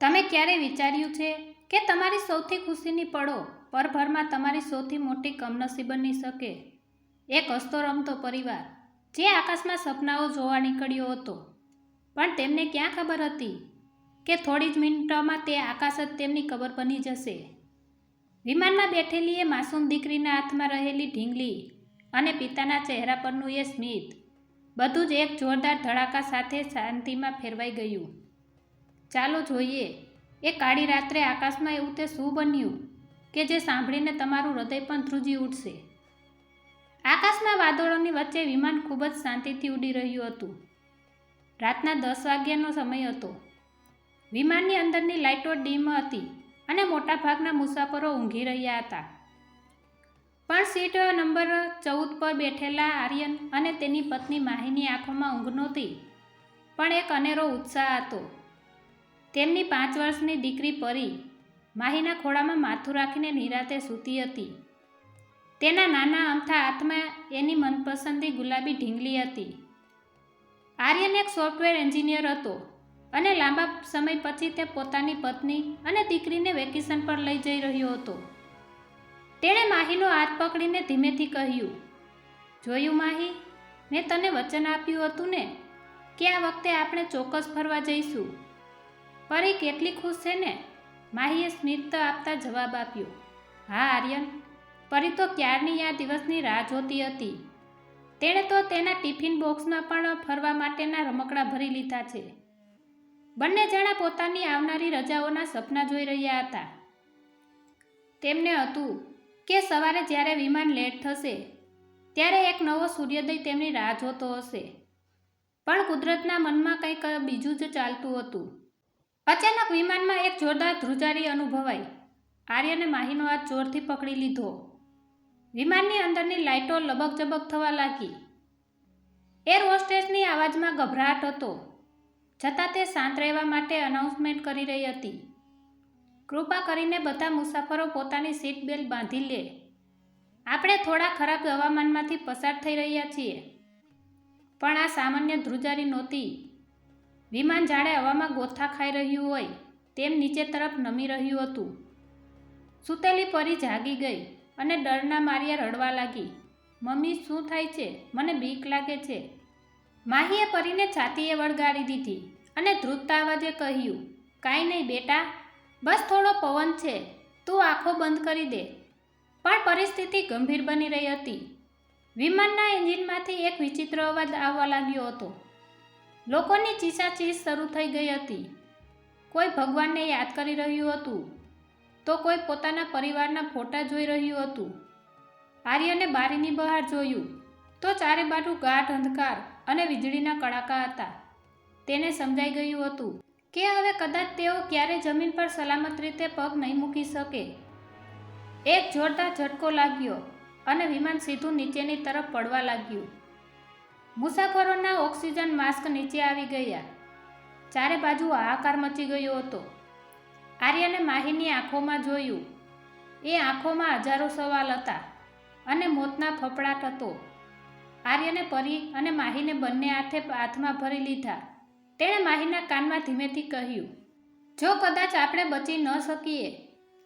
તમે ક્યારે વિચાર્યું છે કે તમારી સૌથી ખુશીની પળો પરભરમાં તમારી સૌથી મોટી કમનસીબ બની શકે? એક હસતો રમતો પરિવાર જે આકાશમાં સપનાઓ જોવા નીકળ્યો હતો, પણ તેમને ક્યાં ખબર હતી કે થોડી જ મિનિટોમાં તે આકાશ જ તેમની કબર બની જશે. વિમાનમાં બેઠેલી એ માસૂમ દીકરીના હાથમાં રહેલી ઢીંગલી અને પિતાના ચહેરા પરનું એ સ્મિત, બધું જ એક જોરદાર ધડાકા સાથે શાંતિમાં ફેરવાઈ ગયું. ચાલો જોઈએ, એ કાળી રાત્રે આકાશમાં એવું તે શું બન્યું કે જે સાંભળીને તમારું હૃદય પણ ધ્રુજી ઉઠશે. આકાશના વાદળોની વચ્ચે વિમાન ખૂબ જ શાંતિથી ઉડી રહ્યું હતું. રાતના 10 વાગ્યાનો સમય હતો. વિમાનની અંદરની લાઇટો ડીમ હતી અને મોટાભાગના મુસાફરો ઊંઘી રહ્યા હતા. પણ સીટ નંબર 14 પર બેઠેલા આર્યન અને તેની પત્ની માહીની આંખોમાં ઊંઘ નહોતી, પણ એક અનેરો ઉત્સાહ હતો. તેમની 5 વર્ષની દીકરી પરી માહીના ખોળામાં માથું રાખીને નિરાંતે સૂતી હતી. તેના નાના અમથા હાથમાં એની મનપસંદી ગુલાબી ઢીંગલી હતી. આર્યન એક સોફ્ટવેર એન્જિનિયર હતો અને લાંબા સમય પછી તે પોતાની પત્ની અને દીકરીને વેકેશન પર લઈ જઈ રહ્યો હતો. તેણે માહીનો હાથ પકડીને ધીમેથી કહ્યું, "જોયું માહી, મેં તને વચન આપ્યું હતું ને કે આ વખતે આપણે ચોક્કસ ફરવા જઈશું." પરી કેટલી ખુશ છે ને? માહીએ સ્મિત આપતા જવાબ આપ્યો. "હા આર્યન, પરી તો ક્યારની આ દિવસની રાહ જોતી હતી. તેણે તો તેના ટિફિન બોક્સમાં પણ ફરવા માટેના રમકડાં ભરી લીધા છે." બંને જણા પોતાની આવનારી રજાઓના સપના જોઈ રહ્યા હતા. તેમને હતું કે સવારે જ્યારે વિમાન લેટ થશે ત્યારે એક નવો સૂર્યોદય તેમની રાહ જોતો હશે. પણ કુદરતના મનમાં કંઈક બીજું જ ચાલતું હતું. અચાનક વિમાનમાં એક જોરદાર ધ્રુજારી અનુભવાઈ. આર્યને માહીનો હાથ જોરથી પકડી લીધો. વિમાનની અંદરની લાઇટો લબક-ઝબક થવા લાગી. એર હોસ્ટેસની અવાજમાં ગભરાટ હતો, છતાં તે શાંત રહેવા માટે અનાઉન્સમેન્ટ કરી રહી હતી, "કૃપા કરીને બધા મુસાફરો પોતાની સીટ બેલ્ટ બાંધી લે. આપણે થોડા ખરાબ હવામાનમાંથી પસાર થઈ રહ્યા છીએ." પણ આ સામાન્ય ધ્રુજારી નહોતી. વિમાન જાણે હવામાં ગોથા ખાઈ રહ્યું હોય તેમ નીચે તરફ નમી રહ્યું હતું. સૂતેલી પરી જાગી ગઈ અને ડરના માર્યા રડવા લાગી. "મમ્મી, શું થાય છે? મને બીક લાગે છે." માહીએ પરીને છાતીએ વળગાડી દીધી અને ધ્રુજતા અવાજે કહ્યું, "કાંઈ નહીં બેટા, બસ થોડો પવન છે, તું આંખો બંધ કરી દે." પણ પરિસ્થિતિ ગંભીર બની રહી હતી. વિમાનના એન્જિનમાંથી એક વિચિત્ર અવાજ આવવા લાગ્યો હતો. લોકોની ચીસાચીસ શરૂ થઈ ગઈ હતી. કોઈ ભગવાનને યાદ કરી રહ્યું હતું, તો કોઈ પોતાના પરિવારના ફોટા જોઈ રહ્યું હતું. આર્યને બારીની બહાર જોયું તો ચારે બાજુ ગાઢ અંધકાર અને વીજળીના કડાકા હતા. તેને સમજાઈ ગયું હતું કે હવે કદાચ તેઓ ક્યારેય જમીન પર સલામત રીતે પગ નહીં મૂકી શકે. એક જોરદાર ઝટકો લાગ્યો અને વિમાન સીધું નીચેની તરફ પડવા લાગ્યું. મુસાફરોના ઓક્સિજન માસ્ક નીચે આવી ગયા. ચારે બાજુ હાહાકાર મચી ગયો હતો. આર્યને માહીની આંખોમાં જોયું. એ આંખોમાં હજારો સવાલ હતા અને મોતના ફફડાટ હતો. આર્યને પરી અને માહીને બંને હાથમાં ભરી લીધા. તેણે માહીના કાનમાં ધીમેથી કહ્યું, "જો કદાચ આપણે બચી ન શકીએ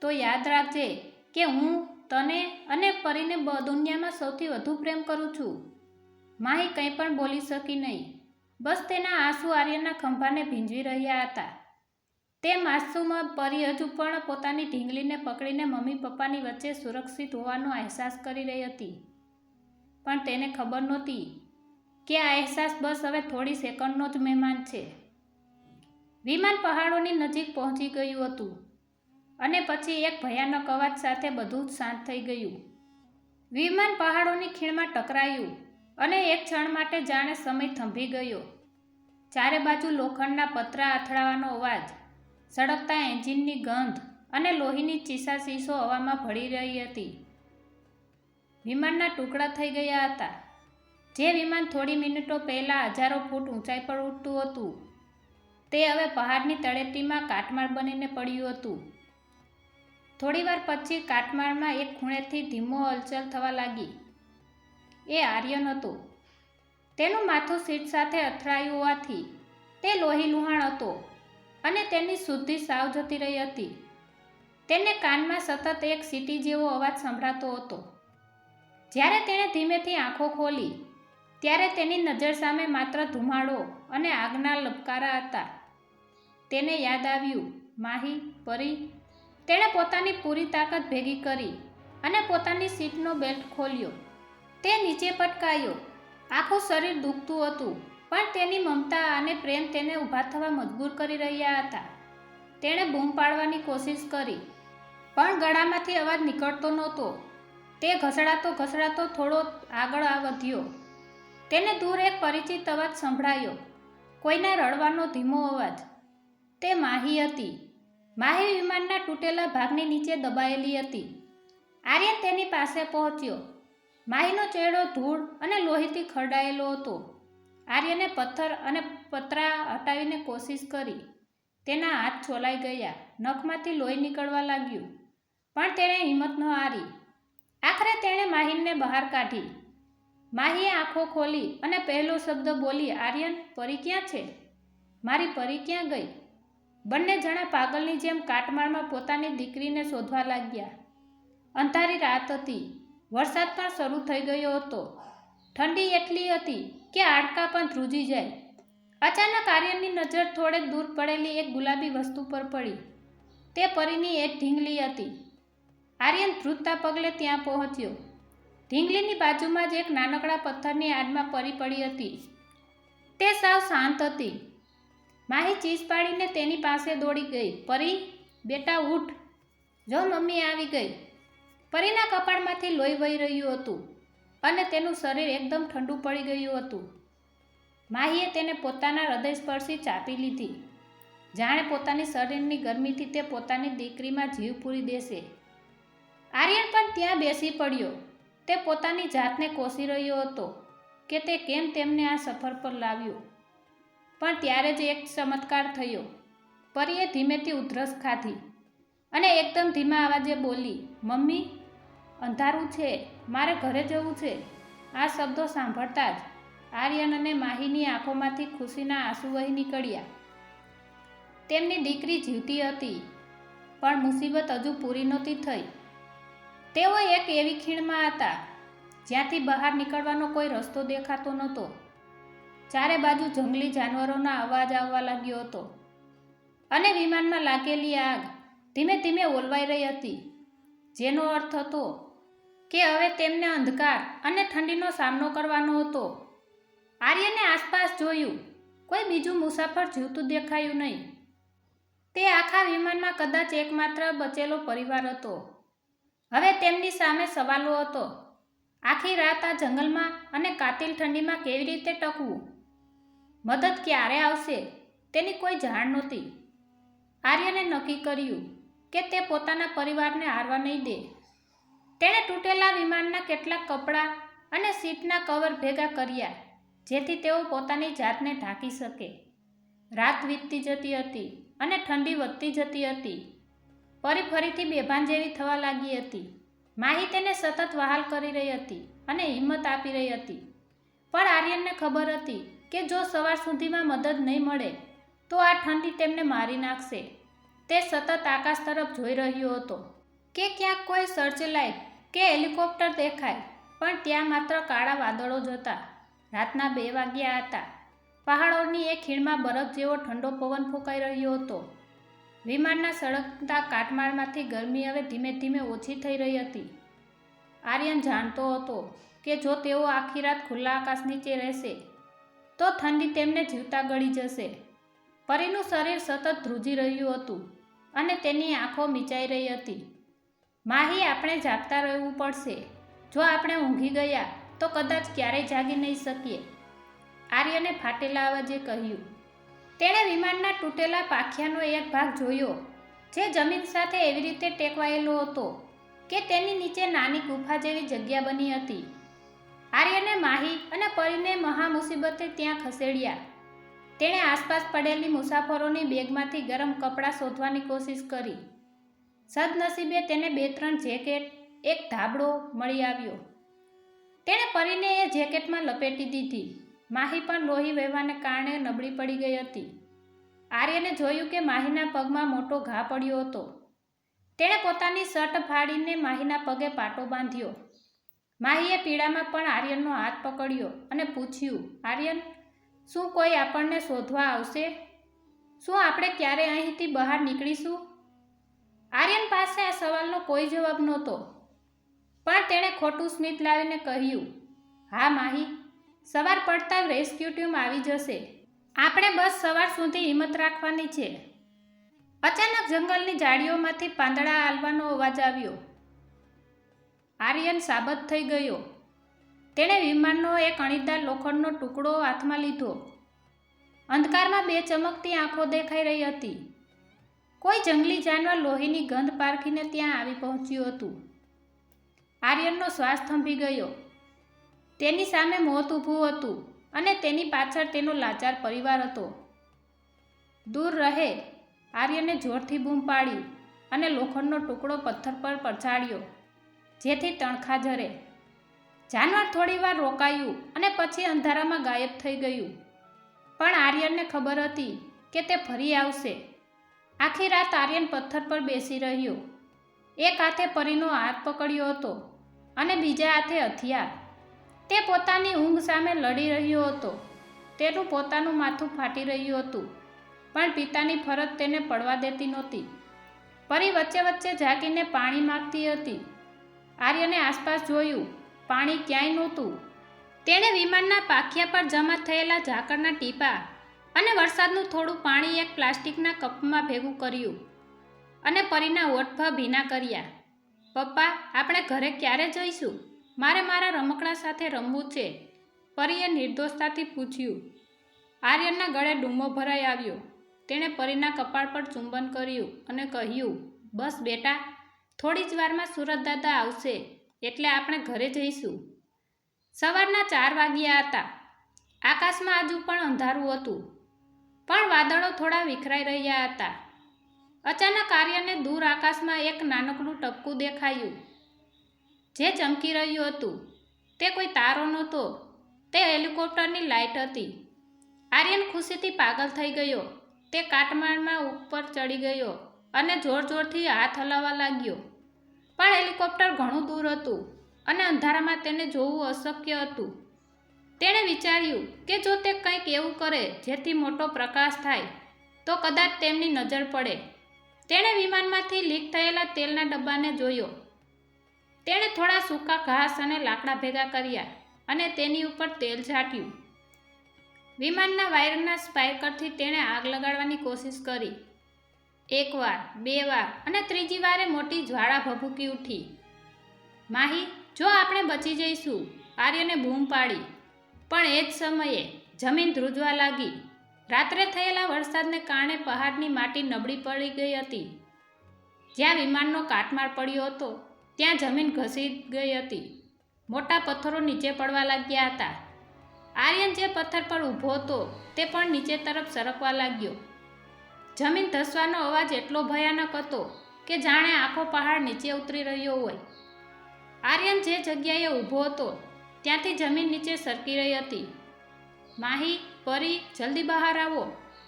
તો યાદ રાખજે કે હું તને અને પરીને દુનિયામાં સૌથી વધુ પ્રેમ કરું છું." માહી કંઈ પણ બોલી શકી નહીં. બસ તેના આંસુ આર્યના ખંભાને ભીંજવી રહ્યા હતા. તે માસૂમ પરી હજુ પણ પોતાની ઢીંગલીને પકડીને મમ્મી પપ્પાની વચ્ચે સુરક્ષિત હોવાનો અહેસાસ કરી રહી હતી. પણ તેને ખબર નહોતી કે આ અહેસાસ બસ હવે થોડી સેકન્ડનો જ મહેમાન છે. વિમાન પહાડોની નજીક પહોંચી ગયું હતું અને પછી એક ભયાનક અવાજ સાથે બધું જ શાંત થઈ ગયું. વિમાન પહાડોની ખીણમાં ટકરાયું અને એક ક્ષણ માટે જાણે સમય થંભી ગયો. ચારે બાજુ લોખંડના પતરા અથડાવાનો અવાજ, સળગતા એન્જિનની ગંધ અને લોહીની ચીસાચીસો હવામાં ભળી રહી હતી. વિમાનના ટુકડા થઈ ગયા હતા. જે વિમાન થોડી મિનિટો પહેલાં હજારો ફૂટ ઊંચાઈ પર ઉડતું હતું, તે હવે પહાડની તળેટીમાં કાટમાળ બનીને પડ્યું હતું. થોડીવાર પછી કાટમાળમાં એક ખૂણેથી ધીમો હલચલ થવા લાગી. એ આર્યન હતો. તેનું માથું સીટ સાથે અથડાયું હોવાથી તે લોહીલુહાણ હતો અને તેની શુદ્ધિ સાવ જતી રહી હતી. તેને કાનમાં સતત એક સીટી જેવો અવાજ સંભળાતો હતો. જ્યારે તેણે ધીમેથી આંખો ખોલી ત્યારે તેની નજર સામે માત્ર ધુમાડો અને આગના લબકારા હતા. તેને યાદ આવ્યું, માહી, પરી. તેણે પોતાની પૂરી તાકાત ભેગી કરી અને પોતાની સીટનો બેલ્ટ ખોલ્યો. તે નીચે પટકાયો. આખું શરીર દુખતું હતું, પણ તેની મમતા અને પ્રેમ તેને ઊભા થવા મજબૂર કરી રહ્યા હતા. તેણે બૂમ પાડવાની કોશિશ કરી, પણ ગળામાંથી અવાજ નીકળતો નહોતો. તે ઘસડાતો થોડો આગળ વધ્યો. તેને દૂર એક પરિચિત અવાજ સંભળાયો, કોઈના રડવાનો ધીમો અવાજ. તે માહી હતી. માહી વિમાનના તૂટેલા ભાગની નીચે દબાયેલી હતી. આર્યન તેની પાસે પહોંચ્યો. માહીનો ચહેરો ધૂળ અને લોહીથી ખરડાયેલો હતો. આર્યને પથ્થર અને પતરા હટાવીને કોશિશ કરી. તેના હાથ છોલાઈ ગયા, નખમાંથી લોહી નીકળવા લાગ્યું, પણ તેણે હિંમત ન હારી. આખરે તેણે માહીને બહાર કાઢી. માહીએ આંખો ખોલી અને પહેલો શબ્દ બોલી, આર્યન, પરી ક્યાં છે? મારી પરી ક્યાં ગઈ? બંને જણા પાગલની જેમ કાટમાળમાં પોતાની દીકરીને શોધવા લાગ્યા. અંધારી રાત હતી. વરસાદ પણ શરૂ થઈ ગયો હતો. ઠંડી એટલી હતી કે હાડકાં પણ ધ્રુજી જાય. અચાનક આર્યનની નજર થોડે દૂર પડેલી એક ગુલાબી વસ્તુ પર પડી. તે પરીની એક ઢીંગલી હતી. આર્યન ધ્રુજતા પગલે ત્યાં પહોંચ્યો. ઢીંગલીની બાજુમાં જ એક નાનકડા પથ્થરની આડમાં પરી પડી હતી. તે સાવ શાંત હતી. માહી ચીસ પાડીને તેની પાસે દોડી ગઈ. પરી, બેટા ઉઠ, જો મમ્મી આવી ગઈ. પરીના કપાળમાંથી લોહી વહી રહ્યું હતું અને તેનું શરીર એકદમ ઠંડુ પડી ગયું હતું. માહીએ તેને પોતાના હૃદયસ્પર્શી ચાપી લીધી, જાણે પોતાની શરીરની ગરમીથી તે પોતાની દીકરીમાં જીવ પૂરી દેશે. આર્યન પણ ત્યાં બેસી પડ્યો. તે પોતાની જાતને કોસી રહ્યો હતો કે તે કેમ તેમને આ સફર પર લાવ્યો. પણ ત્યારે જ એક ચમત્કાર થયો. પરીએ ધીમેથી ઉધરસ ખાધી અને એકદમ ધીમા અવાજે બોલી, મમ્મી, અંધારું છે, મારે ઘરે જવું છે. આ શબ્દો સાંભળતા જ આર્યન અને માહીની આંખોમાંથી ખુશીના આંસુ વહી નીકળ્યા. તેમની દીકરી જીવતી હતી, પણ મુસીબત હજુ પૂરી નહોતી થઈ. તેઓ એક એવી ખીણમાં હતા જ્યાંથી બહાર નીકળવાનો કોઈ રસ્તો દેખાતો નહોતો. ચારે બાજુ જંગલી જાનવરોના અવાજ આવવા લાગ્યો હતો અને વિમાનમાં લાગેલી આગ ધીમે ધીમે ઓલવાઈ રહી હતી, જેનો અર્થ હતો કે હવે તેમને અંધકાર અને ઠંડીનો સામનો કરવાનો હતો. આર્યને આસપાસ જોયું. કોઈ બીજું મુસાફર જીવતું દેખાયું નહીં. તે આખા વિમાનમાં કદાચ એકમાત્ર બચેલો પરિવાર હતો. હવે તેમની સામે સવાલો હતો. આખી રાત આ જંગલમાં અને કાતિલ ઠંડીમાં કેવી રીતે ટકવું? મદદ ક્યારે આવશે તેની કોઈ જાણ નહોતી. આર્યને નક્કી કર્યું કે તે પોતાના પરિવારને હારવા નહીં દે. તેણે તૂટેલા વિમાનના કેટલાક કપડાં અને સીટના કવર ભેગા કર્યા, જેથી તેઓ પોતાની જાતને ઢાંકી શકે. રાત વીતતી જતી હતી અને ઠંડી વધતી જતી હતી. પરી ફરીથી બેભાન જેવી થવા લાગી હતી. માહી તેને સતત વહાલ કરી રહી હતી અને હિંમત આપી રહી હતી. પણ આર્યનને ખબર હતી કે જો સવાર સુધીમાં મદદ નહીં મળે તો આ ઠંડી તેમને મારી નાખશે. તે સતત આકાશ તરફ જોઈ રહ્યો હતો કે ક્યાંક કોઈ સર્ચ લાઇટ કે હેલિકોપ્ટર દેખાય, પણ ત્યાં માત્ર કાળા વાદળો જ હતા. રાતના 2 વાગ્યા હતા. પહાડોની એક ખીણમાં બરફ જેવો ઠંડો પવન ફૂંકાઈ રહ્યો હતો. વિમાનના સળગતા કાટમાળમાંથી ગરમી હવે ધીમે ધીમે ઓછી થઈ રહી હતી. આર્યન જાણતો હતો કે જો તેઓ આખી રાત ખુલ્લા આકાશ નીચે રહેશે તો ઠંડી તેમને જીવતા ગળી જશે. પરીનું શરીર સતત ધ્રુજી રહ્યું હતું અને તેની આંખો મીચાઈ રહી હતી. માહી, આપણે જાગતા રહેવું પડશે. જો આપણે ઊંઘી ગયા તો કદાચ ક્યારેય જાગી નહીં શકીએ, આર્યને ફાટેલા અવાજે કહ્યું. તેણે વિમાનના તૂટેલા પાંખિયાનો એક ભાગ જોયો, જે જમીન સાથે એવી રીતે ટેકવાયેલો હતો કે તેની નીચે નાની ગુફા જેવી જગ્યા બની હતી. આર્યને માહી અને પરીને મહા મુસીબતે ત્યાં ખસેડ્યા. તેણે આસપાસ પડેલી મુસાફરોની બેગમાંથી ગરમ કપડાં શોધવાની કોશિશ કરી. સદનસીબે તેને 2-3 જેકેટ, એક ધાબળો મળી આવ્યો. તેણે પરીને એ જેકેટમાં લપેટી દીધી. માહી પણ લોહી વહેવાને કારણે નબળી પડી ગઈ હતી. આર્યને જોયું કે માહીના પગમાં મોટો ઘા પડ્યો હતો. તેણે પોતાની શર્ટ ફાડીને માહીના પગે પાટો બાંધ્યો. માહીએ પીડામાં પણ આર્યનનો હાથ પકડ્યો અને પૂછ્યું, આર્યન, શું કોઈ આપણને શોધવા આવશે? શું આપણે ક્યારે અહીંથી બહાર નીકળીશું? આર્યન પાસે આ સવાલનો કોઈ જવાબ નહોતો, પણ તેણે ખોટું સ્મિત લાવીને કહ્યું, હા માહી, સવાર પડતા રેસ્ક્યુ ટીમ આવી જશે. આપણે બસ સવાર સુધી હિંમત રાખવાની છે. અચાનક જંગલની ઝાડીઓમાંથી પાંદડા હાલવાનો અવાજ આવ્યો. આર્યન સાબત થઈ ગયો. તેણે વિમાનનો એક અણીદાર લોખંડનો ટુકડો હાથમાં લીધો. અંધકારમાં બે ચમકતી આંખો દેખાઈ રહી હતી. કોઈ જંગલી જાનવર લોહીની ગંધ પારખીને ત્યાં આવી પહોંચ્યું હતું. આર્યનનો શ્વાસ થંભી ગયો. તેની સામે મોત ઊભું હતું અને તેની પાછળ તેનો લાચાર પરિવાર હતો. દૂર રહે, આર્યને જોરથી બૂમ પાડી અને લોખંડનો ટુકડો પથ્થર પર પછાડ્યો, જેથી તણખા ઝરે. જાનવર થોડીવાર રોકાયું અને પછી અંધારામાં ગાયબ થઈ ગયું. પણ આર્યનને ખબર હતી કે તે ફરી આવશે. આખી રાત આર્યન પથ્થર પર બેસી રહ્યો. એક હાથે પરીનો હાથ પકડ્યો હતો અને બીજા હાથે હથિયાર. તે પોતાની ઊંઘ સામે લડી રહ્યો હતો. તેનું પોતાનું માથું ફાટી રહ્યું હતું, પણ પિતાની ફરજ તેને પડવા દેતી નહોતી. પરી વચ્ચે વચ્ચે જાગીને પાણી માંગતી હતી. આર્યને આસપાસ જોયું. પાણી ક્યાંય નહોતું. તેણે વિમાનના પાંખિયા પર જમા થયેલા ઝાકળના ટીપાં અને વરસાદનું થોડું પાણી એક પ્લાસ્ટિકના કપમાં ભેગું કર્યું અને પરીના ઓઠ ભીના કર્યા. પપ્પા, આપણે ઘરે ક્યારે જઈશું? મારે મારા રમકડા સાથે રમવું છે, પરીએ નિર્દોષતાથી પૂછ્યું. આર્યનના ગળે ડૂમો ભરાઈ આવ્યો. તેણે પરીના કપાળ પર ચુંબન કર્યું અને કહ્યું, બસ બેટા, થોડી જ વારમાં સુરત દાદા આવશે એટલે આપણે ઘરે જઈશું. સવારના 4 વાગ્યા હતા. આકાશમાં હજુ પણ અંધારું હતું, પણ વાદળો થોડા વિખરાઈ રહ્યા હતા. અચાનક આર્યને દૂર આકાશમાં એક નાનકડું ટપકું દેખાયું, જે ચમકી રહ્યું હતું. તે કોઈ તારો નહોતો, તે હેલિકોપ્ટરની લાઇટ હતી. આર્યન ખુશીથી પાગલ થઈ ગયો. તે કાટમાળમાં ઉપર ચડી ગયો અને જોર જોરથી હાથ હલાવવા લાગ્યો. પણ હેલિકોપ્ટર ઘણું દૂર હતું અને અંધારામાં તેને જોવું અશક્ય હતું. તેણે વિચાર્યું કે જો તે કંઈક એવું કરે જેથી મોટો પ્રકાશ થાય તો કદાચ તેમની નજર પડે. તેણે વિમાનમાંથી લીક થયેલા તેલના ડબ્બાને જોયો. તેણે થોડા સૂકા ઘાસ અને લાકડા ભેગા કર્યા અને તેની ઉપર તેલ છાંટ્યું. વિમાનના વાયરના સ્પાઈકરથી તેણે આગ લગાડવાની કોશિશ કરી. 1 વાર, 2 વાર અને ત્રીજી વારે મોટી જ્વાળા ભભૂકી ઉઠી. માહી, જો આપણે બચી જઈશું, આર્યને બૂમ પાડી. પણ એ જ સમયે જમીન ધ્રુજવા લાગી. રાત્રે થયેલા વરસાદને કારણે પહાડની માટી નબળી પડી ગઈ હતી. જ્યાં વિમાનનો કાટમાળ પડ્યો હતો ત્યાં જમીન ઘસી ગઈ હતી. મોટા પથ્થરો નીચે પડવા લાગ્યા હતા. આર્યન જે પથ્થર પર ઊભો હતો તે પણ નીચે તરફ સરકવા લાગ્યો. જમીન ધસવાનો અવાજ એટલો ભયાનક હતો કે જાણે આખો પહાડ નીચે ઉતરી રહ્યો હોય. આર્યન જે જગ્યાએ ઊભો હતો ત્યાંથી જમીન નીચે સરકી રહી હતી. માહી, પરી, જલ્દી બહાર આવો,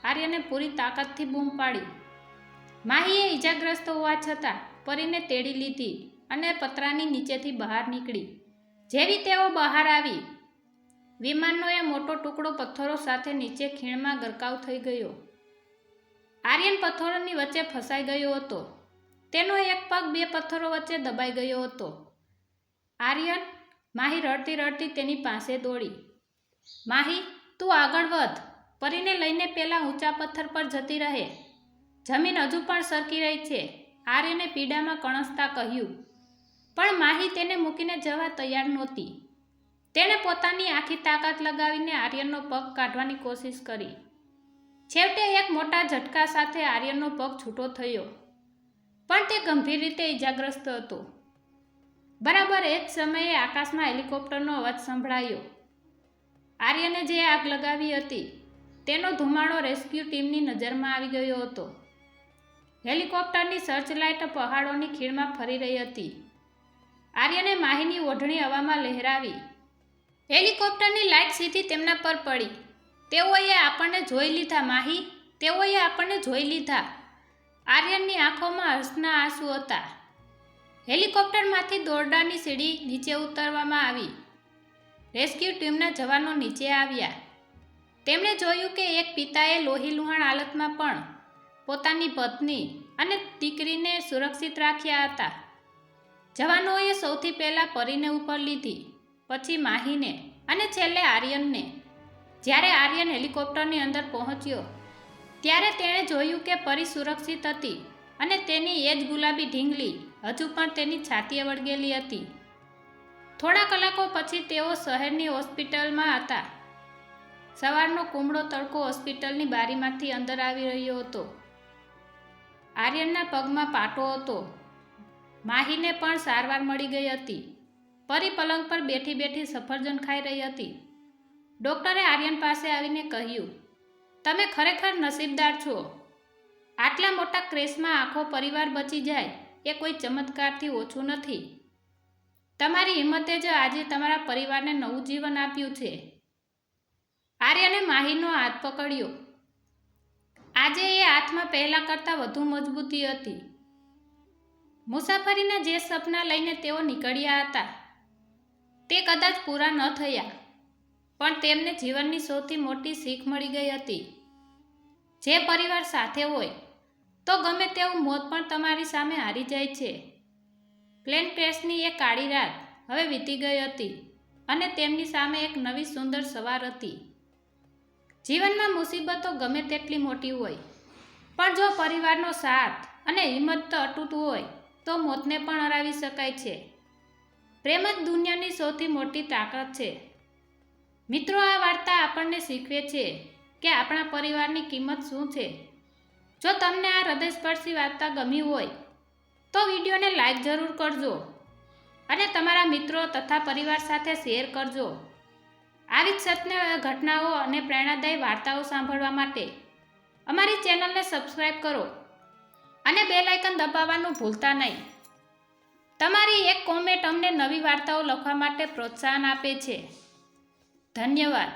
આર્યને પૂરી તાકાતથી બૂમ પાડી. માહીએ ઈજાગ્રસ્ત હોવા છતાં પરીને તેડી લીધી અને પતરાની નીચેથી બહાર નીકળી. જેવી તેઓ બહાર આવી, વિમાનનો એ મોટો ટુકડો પથ્થરો સાથે નીચે ખીણમાં ગરકાવ થઈ ગયો. આર્યન પથ્થરોની વચ્ચે ફસાઈ ગયો હતો. તેનો એક પગ 2 પથ્થરો વચ્ચે દબાઈ ગયો હતો. આર્યન, માહી રડતી રડતી તેની પાસે દોડી. માહી, તું આગળ વધ, પરીને લઈને પેલા ઊંચા પથ્થર પર જતી રહે. જમીન હજુ પણ સરકી રહી છે, આર્યને પીડામાં કણસતા કહ્યું. પણ માહી તેને મૂકીને જવા તૈયાર નહોતી. તેણે પોતાની આખી તાકાત લગાવીને આર્યનનો પગ કાઢવાની કોશિશ કરી. છેવટે એક મોટા ઝટકા સાથે આર્યનનો પગ છૂટો થયો, પણ તે ગંભીર રીતે ઈજાગ્રસ્ત હતો. બરાબર એ જ સમયે આકાશમાં હેલિકોપ્ટરનો અવાજ સંભળાયો. આર્યને જે આગ લગાવી હતી તેનો ધુમાડો રેસ્ક્યુ ટીમની નજરમાં આવી ગયો હતો. હેલિકોપ્ટરની સર્ચલાઇટ પહાડોની ખીણમાં ફરી રહી હતી. આર્યને માહીની ઓઢણી હવામાં લહેરાવી. હેલિકોપ્ટરની લાઇટ સીધી તેમના પર પડી. તેઓએ આપણને જોઈ લીધા માહી, તેઓએ આપણને જોઈ લીધા. આર્યનની આંખોમાં હર્ષના આંસુ હતા. હેલિકોપ્ટરમાંથી દોરડાની સીડી નીચે ઉતારવામાં આવી. રેસ્ક્યુ ટીમના જવાનો નીચે આવ્યા. તેમણે જોયું કે એક પિતાએ લોહીલુહાણ હાલતમાં પણ પોતાની પત્ની અને દીકરીને સુરક્ષિત રાખ્યા હતા. જવાનોએ સૌથી પહેલાં પરીને ઉપર લીધી, પછી માહીને અને છેલ્લે આર્યનને. જ્યારે આર્યન હેલિકોપ્ટરની અંદર પહોંચ્યો ત્યારે તેણે જોયું કે પરી સુરક્ષિત હતી અને તેની એ જ ગુલાબી ઢીંગલી હજુ પણ તેની છાતીએ વળગેલી હતી. થોડા કલાકો પછી તેઓ શહેરની હોસ્પિટલમાં હતા. સવારનો કુમળો તડકો હોસ્પિટલની બારીમાંથી અંદર આવી રહ્યો હતો. આર્યનના પગમાં પાટો હતો. માહીને પણ સારવાર મળી ગઈ હતી. પરી પલંગ પર બેઠી બેઠી સફરજન ખાઈ રહી હતી. ડૉક્ટરે આર્યન પાસે આવીને કહ્યું, તમે ખરેખર નસીબદાર છો. આટલા મોટા ક્રેશમાં આખો પરિવાર બચી જાય એ કોઈ ચમત્કારથી ઓછું નથી. તમારી હિંમતે જ આજે તમારા પરિવારને નવું જીવન આપ્યું છે. આર્યને માહીનો હાથ પકડ્યો. આજે એ હાથમાં પહેલાં કરતાં વધુ મજબૂતી હતી. મુસાફરીના જે સપના લઈને તેઓ નીકળ્યા હતા તે કદાચ પૂરા ન થયા, પણ તેમને જીવનની સૌથી મોટી શીખ મળી ગઈ હતી. જે પરિવાર સાથે હોય તો ગમે તેવું મોત પણ તમારી સામે હારી જાય છે. પ્લેન ક્રેશની એ કાળી રાત હવે વીતી ગઈ હતી અને તેમની સામે એક નવી સુંદર સવાર હતી. જીવનમાં મુસીબતો ગમે તેટલી મોટી હોય, પણ જો પરિવારનો સાથ અને હિંમત અતૂટ હોય તો મોતને પણ હરાવી શકાય છે. પ્રેમ જ દુનિયાની સૌથી મોટી તાકાત છે. મિત્રો, આ વાર્તા આપણને શીખવે છે કે આપણા પરિવારની કિંમત શું છે. જો તમને આ હૃદયસ્પર્શી વાર્તા ગમી હોય તો વિડીયોને લાઈક જરૂર કરજો અને તમારા મિત્રો તથા પરિવાર સાથે શેર કરજો. આવી જ સત્ય ઘટનાઓ અને પ્રેરણાદાયી વાર્તાઓ સાંભળવા માટે અમારી ચેનલને સબસ્ક્રાઈબ કરો અને બેલ આઇકન દબાવવાનું ભૂલતા નહીં. તમારી એક કોમેન્ટ અમને નવી વાર્તાઓ લખવા માટે પ્રોત્સાહન આપે છે. ધન્યવાદ.